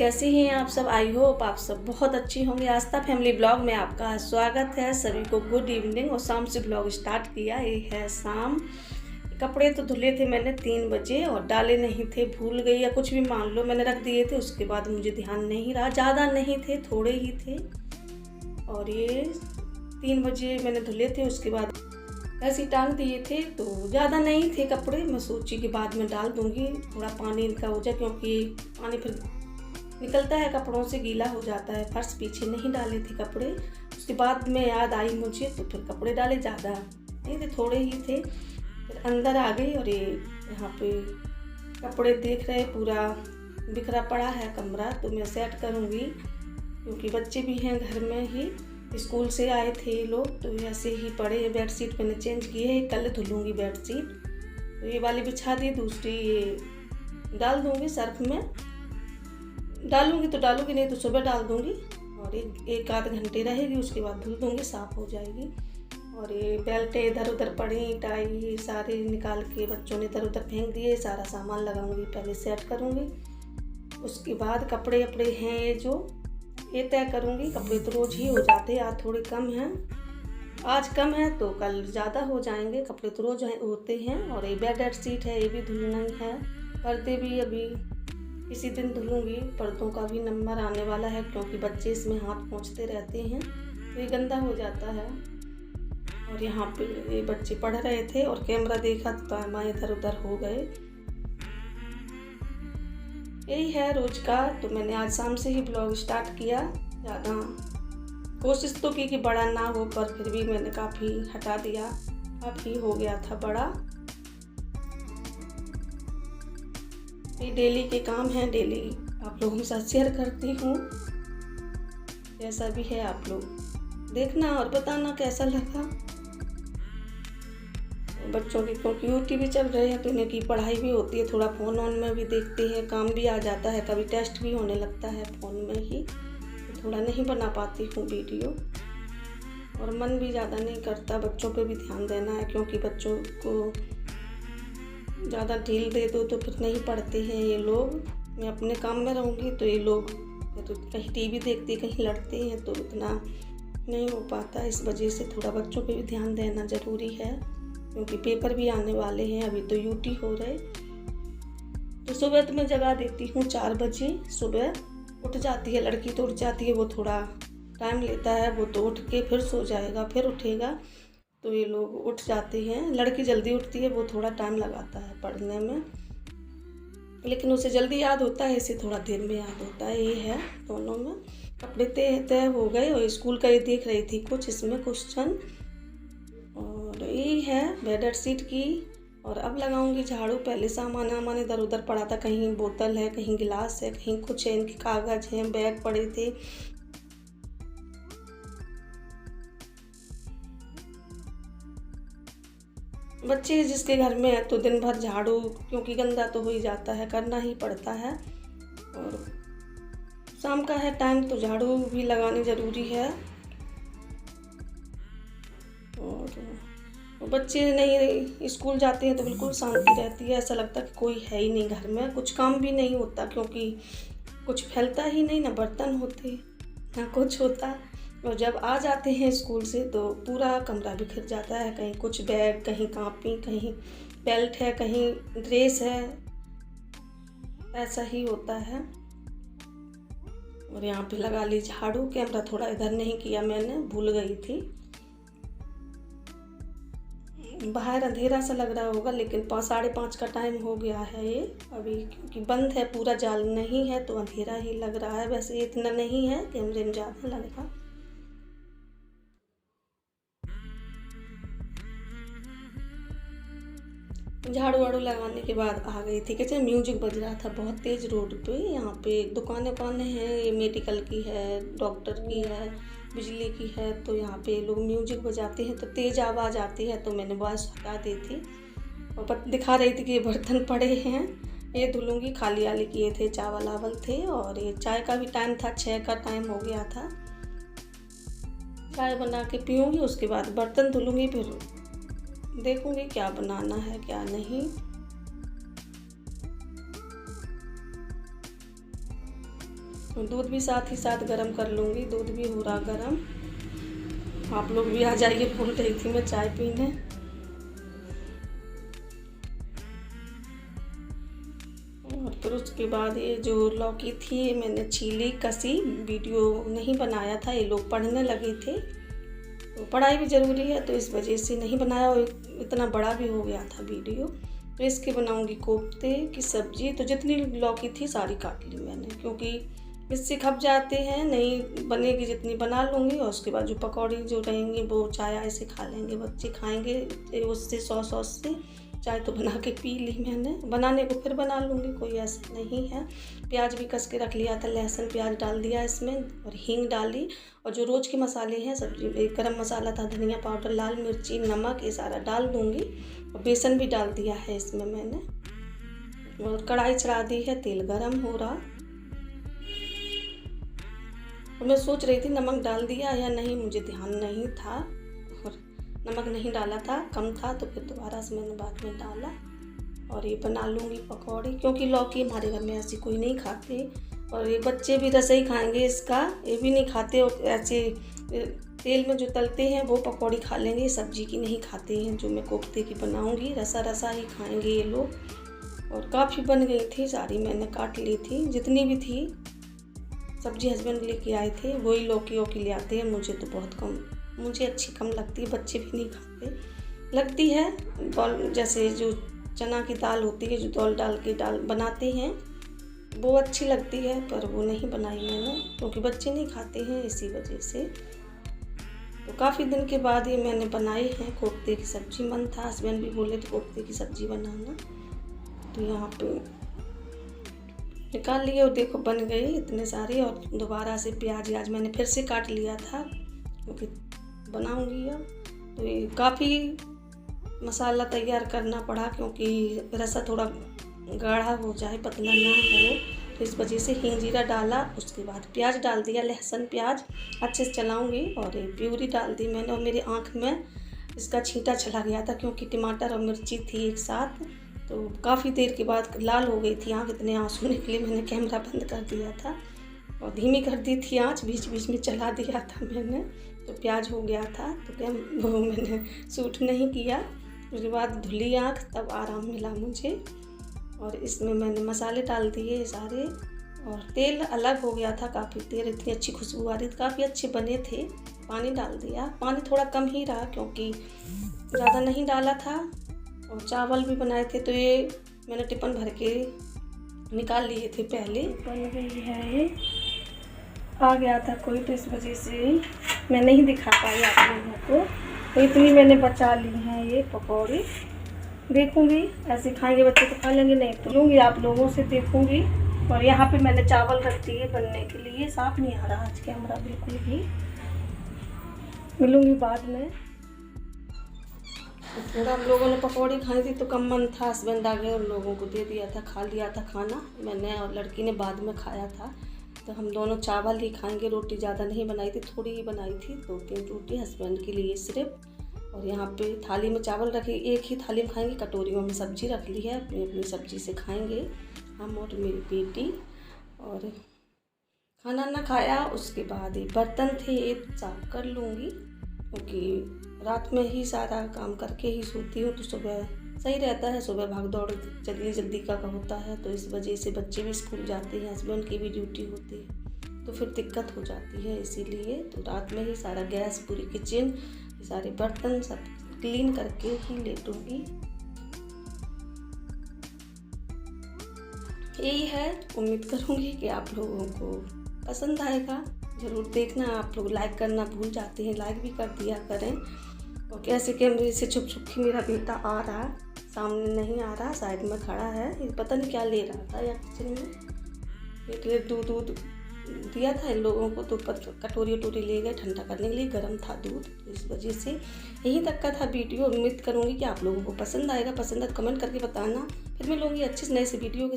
कैसे हैं आप सब। आई होप आप सब बहुत अच्छी होंगे। आस्था फैमिली ब्लॉग में आपका स्वागत है। सभी को गुड इवनिंग। और शाम से ब्लॉग स्टार्ट किया। ये है शाम। कपड़े तो धुले थे मैंने 3 बजे और डाले नहीं थे, भूल गई या कुछ भी मान लो, मैंने रख दिए थे। उसके बाद मुझे ध्यान नहीं रहा, ज़्यादा नहीं थे, थोड़े ही थे। और ये 3 बजे मैंने धुले थे। उसके बाद ऐसे ही टांग दिए थे, तो ज़्यादा नहीं थे कपड़े। मैं सोची कि बाद में डाल दूँगी, थोड़ा पानी इनका हो जाए, क्योंकि पानी फिर निकलता है कपड़ों से, गीला हो जाता है फर्श। पीछे नहीं डाले थे कपड़े। उसके बाद में याद आई मुझे, तो फिर कपड़े डाले। ज़्यादा नहीं थे, थोड़े ही थे। फिर अंदर आ गई और ये यहाँ पे कपड़े देख रहे, पूरा बिखरा पड़ा है कमरा। तो मैं सेट करूँगी, क्योंकि बच्चे भी हैं घर में ही, स्कूल से आए थे ये लोग, तो ऐसे ही पड़े हैं। बेडशीट मैंने चेंज की है, कल धुलूँगी बेडशीट। तो ये वाली बिछा दी, दूसरी ये डाल दूँगी सर्फ में। डालूँगी तो डालूँगी, नहीं तो सुबह डाल दूँगी। और एक आध घंटे रहेगी, उसके बाद धुल दूँगी, साफ़ हो जाएगी। और ये बेल्ट इधर उधर पड़ी, टाई सारे निकाल के बच्चों ने इधर उधर फेंक दिए। सारा सामान लगाऊँगी, पहले सेट करूँगी। उसके बाद कपड़े अपड़े हैं ये जो, ये तय करूँगी। कपड़े तो रोज़ ही हो जाते हैं, आज थोड़े कम हैं। आज कम है तो कल ज़्यादा हो जाएंगे। कपड़े तो रोज़ होते हैं। और ये बेड शीट है, ये भी धुलना ही है। पर्दे भी अभी इसी दिन धुलूँगी। पर्दों का भी नंबर आने वाला है, क्योंकि बच्चे इसमें हाथ पोंछते रहते हैं, तो ये गंदा हो जाता है। और यहाँ पे ये बच्चे पढ़ रहे थे और कैमरा देखा तो टाइम इधर उधर हो गए। यही है रोज का। तो मैंने आज शाम से ही ब्लॉग स्टार्ट किया। ज़्यादा कोशिश तो की कि बड़ा ना हो, पर फिर भी मैंने काफ़ी हटा दिया, काफ़ी हो गया था बड़ा। ये डेली के काम हैं, डेली आप लोगों के साथ शेयर करती हूँ। जैसा भी है आप लोग देखना और बताना कैसा लगा। बच्चों की क्योंकि यूटी भी चल रहे हैं, तो इन्हें की पढ़ाई भी होती है, थोड़ा फ़ोन ऑन में भी देखते हैं, काम भी आ जाता है, कभी टेस्ट भी होने लगता है फ़ोन में ही, तो थोड़ा नहीं बना पाती हूँ वीडियो। और मन भी ज़्यादा नहीं करता। बच्चों पे भी ध्यान देना है, क्योंकि बच्चों को ज़्यादा ढील दे दो तो फिर नहीं पढ़ते हैं ये लोग। मैं अपने काम में रहूँगी तो ये लोग तो कहीं टीवी देखते, कहीं लड़ते हैं, तो इतना नहीं हो पाता। इस वजह से थोड़ा बच्चों पे भी ध्यान देना ज़रूरी है, क्योंकि पेपर भी आने वाले हैं। अभी तो यूटी हो रहे। तो सुबह तो मैं जगा देती हूँ 4 बजे। सुबह उठ जाती है लड़की, तो उठ जाती है। वो थोड़ा टाइम लेता है, वो तो उठ के फिर सो जाएगा, फिर उठेगा। तो ये लोग उठ जाते हैं। लड़की जल्दी उठती है, वो थोड़ा टाइम लगाता है पढ़ने में, लेकिन उसे जल्दी याद होता है, इसे थोड़ा देर में याद होता है। ये है दोनों में। कपड़े तय हो गए। और स्कूल का ये देख रही थी कुछ इसमें क्वेश्चन। और ये है बेड शीट की। और अब लगाऊंगी झाड़ू। पहले सामान इधर उधर पड़ा था, कहीं बोतल है, कहीं गिलास है, कहीं कुछ है, इनके कागज हैं, बैग पड़े थे। बच्चे जिसके घर में है तो दिन भर झाड़ू, क्योंकि गंदा तो हो ही जाता है, करना ही पड़ता है। और शाम का है टाइम, तो झाड़ू भी लगानी ज़रूरी है। और बच्चे नहीं स्कूल जाते हैं तो बिल्कुल शांति रहती है। ऐसा लगता है कि कोई है ही नहीं घर में, कुछ काम भी नहीं होता, क्योंकि कुछ फैलता ही नहीं, ना बर्तन होते ना कुछ होता। और जब आ जाते हैं स्कूल से तो पूरा कमरा बिखर जाता है। कहीं कुछ बैग, कहीं कॉपी, कहीं बेल्ट है, कहीं ड्रेस है, ऐसा ही होता है। और यहाँ पे लगा ली झाड़ू। कैमरा थोड़ा इधर नहीं किया मैंने, भूल गई थी। बाहर अंधेरा सा लग रहा होगा, लेकिन 5:30 का टाइम हो गया है ये अभी, क्योंकि बंद है, पूरा जाल नहीं है, तो अंधेरा ही लग रहा है। वैसे इतना नहीं है, कैमरे में ज़्यादा लग रहा। झाड़ू वाड़ू लगाने के बाद आ गई थी किचन। म्यूजिक बज रहा था बहुत तेज़ रोड पे। यहाँ पे दुकानें हैं, ये मेडिकल की है, डॉक्टर की है, बिजली की है। तो यहाँ पे लोग म्यूजिक बजाते हैं तो तेज़ आवाज़ आती है, तो मैंने वॉइस हटा दी थी। और दिखा रही थी कि ये बर्तन पड़े हैं, ये धुलूँगी। खाली आली किए थे, चावल आवल थे। और ये चाय का भी टाइम था, 6 का टाइम हो गया था। चाय बना के पीऊँगी, उसके बाद बर्तन धुलूँगी, फिर देखूँगी क्या बनाना है क्या नहीं। दूध भी साथ ही साथ गर्म कर लूँगी। दूध भी हो रहा गर्म। आप लोग भी आ जाइए, भूल रही थी मैं चाय पीने। और फिर उसके बाद ये जो लौकी थी मैंने छीली कसी, वीडियो नहीं बनाया था, ये लोग पढ़ने लगे थे तो पढ़ाई भी ज़रूरी है तो इस वजह से नहीं बनाया, और इतना बड़ा भी हो गया था वीडियो। तो इसके बनाऊंगी कोफ्ते की सब्ज़ी। तो जितनी लौकी थी सारी काट ली मैंने, क्योंकि इससे खप जाते हैं, नहीं बनेगी जितनी बना लूँगी। और उसके बाद जो पकौड़ी जो रहेंगी वो चाय ऐसे खा लेंगे, बच्चे खाएंगे उससे सॉस से। चाय तो बना के पी ली मैंने, बनाने को फिर बना लूँगी, कोई ऐसा नहीं है। प्याज भी कस के रख लिया था, लहसुन प्याज डाल दिया इसमें और हींग डाली। और जो रोज़ के मसाले हैं सब्जी, गरम मसाला था, धनिया पाउडर, लाल मिर्ची, नमक, ये सारा डाल दूँगी। और बेसन भी डाल दिया है इसमें मैंने। और कढ़ाई चढ़ा दी है, तेल गरम हो रहा। और मैं सोच रही थी नमक डाल दिया या नहीं, मुझे ध्यान नहीं था और नमक नहीं डाला था, कम था, तो फिर दोबारा से मैंने बाद में डाला। और ये बना लूँगी पकौड़ी, क्योंकि लौकी हमारे घर में ऐसी कोई नहीं खाते। और ये बच्चे भी रसा ही खाएंगे इसका, ये भी नहीं खाते। और ऐसे तेल में जो तलते हैं वो पकौड़ी खा लेंगे, सब्जी की नहीं खाते हैं। जो मैं कोफ्ते की बनाऊँगी रसा रसा ही खाएंगे ये लोग। और काफ़ी बन गई थी सारी, मैंने काट ली थी जितनी भी थी। सब्जी हस्बैंड लेके आए थे, वही लौकी ले आते हैं। मुझे तो बहुत कम, मुझे अच्छी कम लगती है, बच्चे भी नहीं खाते। लगती है दाल, जैसे जो चना की दाल होती है जो दाल बनाते हैं वो अच्छी लगती है, पर वो नहीं बनाई मैंने क्योंकि बच्चे नहीं खाते हैं, इसी वजह से। तो काफ़ी दिन के बाद ये मैंने बनाई है कोफ्ते की सब्ज़ी। मन था, हस्बैंड भी बोले थे कोफ्ते की सब्ज़ी बनाना, तो यहाँ पे निकाल लिए और देखो बन गई इतने सारे। और दोबारा से प्याज आज मैंने फिर से काट लिया था क्योंकि बनाऊंगी अब। तो ये काफ़ी मसाला तैयार करना पड़ा क्योंकि रसा थोड़ा गाढ़ा हो जाए, पतला ना हो, तो इस वजह से हींग जीरा डाला। उसके बाद प्याज डाल दिया, लहसुन प्याज अच्छे से चलाऊंगी। और ये प्यूरी डाल दी मैंने। और मेरी आँख में इसका छींटा चला गया था क्योंकि टमाटर और मिर्ची थी एक साथ, तो काफ़ी देर के बाद लाल हो गई थी आँख, इतने आंसू निकले। मैंने कैमरा बंद कर दिया था और धीमी कर दी थी आँच, बीच बीच में चला दिया था मैंने, तो प्याज हो गया था। तो वो मैंने सूट नहीं किया। उसके बाद धुली आँख, तब आराम मिला मुझे। और इसमें मैंने मसाले डाल दिए सारे, और तेल अलग हो गया था काफ़ी देर, इतनी अच्छी खुशबू आ रही थी, काफ़ी अच्छे बने थे। पानी डाल दिया, पानी थोड़ा कम ही रहा क्योंकि ज़्यादा नहीं डाला था। और चावल भी बनाए थे, तो ये मैंने टिफिन भर के निकाल लिए थे पहले। बन गई है, ये आ गया था कोई, तो इस वजह से मैं नहीं दिखा पाई आप लोगों को। तो इतनी मैंने बचा ली हैं ये पकौड़ी। देखूंगी ऐसे खाएंगे बच्चे तो खा लेंगे, नहीं तो लूँगी आप लोगों से, देखूंगी। और यहाँ पे मैंने चावल रख दिए बनने के लिए। साफ नहीं आ रहा आज कैमरा बिल्कुल भी, मिलूँगी बाद में। थोड़ा हम लोगों ने पकौड़ी खाई थी तो कम मन था, हस्बैंड आ गए, उन लोगों को दे दिया था, खा लिया था खाना। मैंने और लड़की ने बाद में खाया था। तो हम दोनों चावल ही खाएंगे, रोटी ज़्यादा नहीं बनाई थी, थोड़ी ही बनाई थी, 2-3 रोटी हस्बैंड के लिए सिर्फ। और यहाँ पे थाली में चावल रखे, एक ही थाली में खाएंगे, कटोरियों में सब्जी रख ली है, अपनी अपनी सब्जी से खाएंगे हम और मेरी बेटी। और खाना ना खाया, उसके बाद ये बर्तन थे ये साफ कर लूँगी क्योंकि रात में ही सारा काम करके ही सोती हूँ, तो सुबह सही रहता है। सुबह भाग दौड़ जल्दी का होता है, तो इस वजह से बच्चे भी स्कूल जाते हैं, हस्बैंड की भी ड्यूटी होती है, तो फिर दिक्कत हो जाती है। इसीलिए तो रात में ही सारा गैस, पूरी किचन, सारे बर्तन सब क्लीन करके ही लेटूंगी। यही है, उम्मीद करूँगी कि आप लोगों को पसंद आएगा। ज़रूर देखना, आप लोग लाइक करना भूल जाते हैं, लाइक भी कर दिया करें। और कैसे कैमरे से छुप छुप के मेरा बेटा आ रहा, सामने नहीं आ रहा, साइड में खड़ा है, ये पता नहीं क्या ले रहा था या किचन में। एक दूध दिया था इन लोगों को, तो कटोरी ले गए ठंडा करने के लिए, गर्म था दूध, तो इस वजह से यहीं तक का था वीडियो। उम्मीद करूँगी कि आप लोगों को पसंद आएगा। पसंद है कमेंट करके बताना। फिर मिलूँगी अच्छे से नए से वीडियो के साथ।